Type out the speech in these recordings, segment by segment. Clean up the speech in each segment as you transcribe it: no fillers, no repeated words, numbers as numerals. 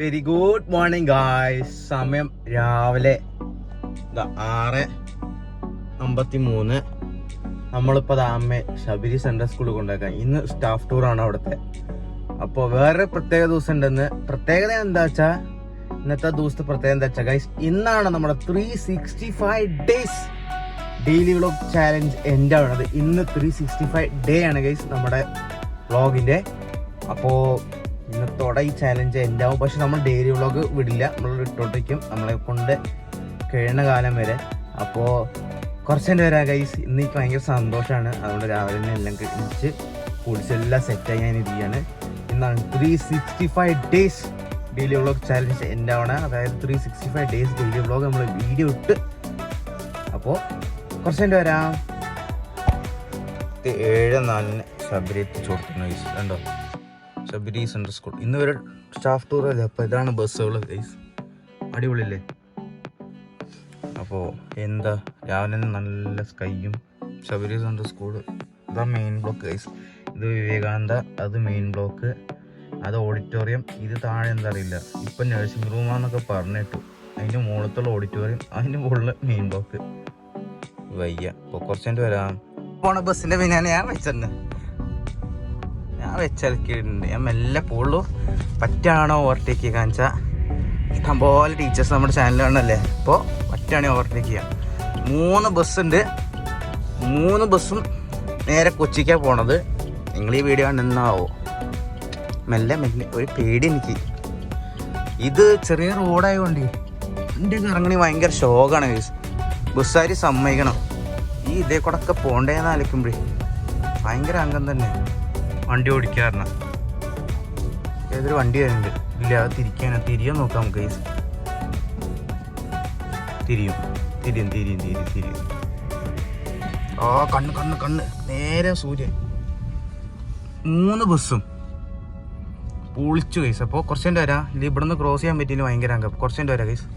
Very good morning guys. സമയം രാവിലെ 6:53. നമ്മളിപ്പോൾ അമ്മ ശബരി സെൻട്രൽ സ്കൂളിൽ കൊണ്ടുവയ്ക്കാം. ഇന്ന് സ്റ്റാഫ് ടൂറാണ് അവിടുത്തെ. അപ്പോൾ വേറെ പ്രത്യേക ദിവസം ഉണ്ടെന്ന്. പ്രത്യേകത എന്താ വെച്ചാൽ ഇന്നത്തെ ദിവസത്തെ പ്രത്യേകത എന്താ വെച്ചാൽ ഗൈസ്, ഇന്നാണ് നമ്മുടെ 365 days daily vlog challenge end ആവുന്നത്. ഇന്ന് 365 ഡേ ആണ് ഗൈസ് നമ്മുടെ വ്ളോഗിൻ്റെ. അപ്പോൾ ഇന്നത്തോടെ ഈ ചാലഞ്ച് എൻഡ് ആവും. പക്ഷെ നമ്മൾ ഡെയിലി വ്ളോഗ് വിടില്ല, നമ്മൾ ഇട്ടോട്ടേക്കും നമ്മളെ കൊണ്ട് കഴിയുന്ന കാലം വരെ. അപ്പോൾ കുറച്ചെൻ്റെ വരാം ഗൈസ്. ഇന്ന് എനിക്ക് ഭയങ്കര സന്തോഷമാണ്. അതുകൊണ്ട് രാവിലെ തന്നെ എല്ലാം കഴിച്ച് കുളിച്ചെല്ലാം സെറ്റായി ഞാൻ ഇരിക്കുകയാണ്. ഇന്നാണ് 365 days daily vlog challenge end ആവണം. അതായത് 365 ഡേയ്സ് ഡെയിലി വ്ളോഗ് നമ്മൾ വീഡിയോ ഇട്ട്. അപ്പോൾ കുറച്ചെൻ്റെ വരാം. 7:04 ശബരി എത്തിച്ചു കൊടുക്കുന്നു ഗൈസ്. കണ്ടോ, ശബരി സെൻട്രൽ സ്കൂൾ. ഇന്ന് ഒരു സ്റ്റാഫ് ടൂർ അല്ലേ. അപ്പോൾ ഇതാണ് ബസ്സുകൾ ഗൈസ്. അടിപൊളിയല്ലേ? അപ്പോൾ എന്താ രാവിലെ നല്ല സ്കൈയും. ശബരി സെൻട്രൽ സ്കൂൾ ഇതാ മെയിൻ ബ്ലോക്ക് ഗൈസ്. ഇത് വിവേകാനന്ദ, അത് മെയിൻ ബ്ലോക്ക്, അത് ഓഡിറ്റോറിയം. ഇത് താഴെ എന്താ അറിയില്ല, ഇപ്പം നഴ്സിംഗ് റൂമാന്നൊക്കെ പറഞ്ഞിട്ടു. അതിൻ്റെ മുകളിലത്തുള്ള ഓഡിറ്റോറിയം, അതിൻ്റെ മുകളിൽ മെയിൻ ബ്ലോക്ക്. വയ്യ. അപ്പോൾ കുറച്ചെൻ്റെ വരാം. പോണ ബസ്സിൻ്റെ പിന്നെ ഞാൻ വെച്ചിട്ടുണ്ട്. ഞാൻ മെല്ലെ പോളൂ. പറ്റാണോ ഓവർടേക്ക് ചെയ്യുക കാണിച്ചാൽ ഇഷ്ടംപോലെ ടീച്ചേഴ്സ് നമ്മുടെ ചാനൽ കാണണല്ലേ. അപ്പോൾ പറ്റാണോ ഓവർടേക്ക് ചെയ്യാം. 3 ബസ്സുണ്ട്. 3 ബസ്സും നേരെ കൊച്ചിക്കാണ് പോണത്. നിങ്ങൾ ഈ വീഡിയോ കണ്ടെന്നാവോ. മെല്ലെ ഒരു പേടി എനിക്ക്. ഇത് ചെറിയ റോഡായതുകൊണ്ട് എൻ്റെ ഇറങ്ങണി ഭയങ്കര ഷോക്കാണ് ഗൈസ്. ബസ്സുകാർ സമ്മതിക്കണം. ഈ ഇതേ കൂടെ ഒക്കെ പോണ്ടേന്ന് ആലോചിക്കുമ്പോഴേ ഭയങ്കര അംഗം തന്നെ. വണ്ടി ഓടിക്കാറുണ്ട്. ഏതൊരു വണ്ടി വരുന്നുണ്ട്. ഇല്ല, അത് തിരിയാൻ നോക്കാം നമുക്ക് ഗൈസ്. തിരിയും. ആ കണ്ണ് നേരെ സൂര്യൻ. 3 ബസ്സും പൊളിച്ചു ഗൈസ്. അപ്പോൾ കുറച്ചെൻ്റെ വരാം. ഇല്ല, ഇവിടെ നിന്ന് ക്രോസ് ചെയ്യാൻ പറ്റിയില്ല. ഭയങ്കര അംഗം. കുറച്ചെൻ്റെ വരാം ഗൈസ്.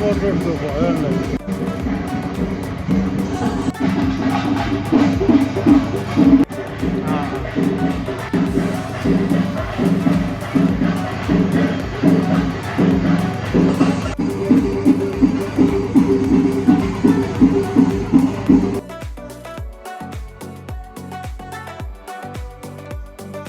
ഫോട്ടോ എടുത്തു. അതല്ല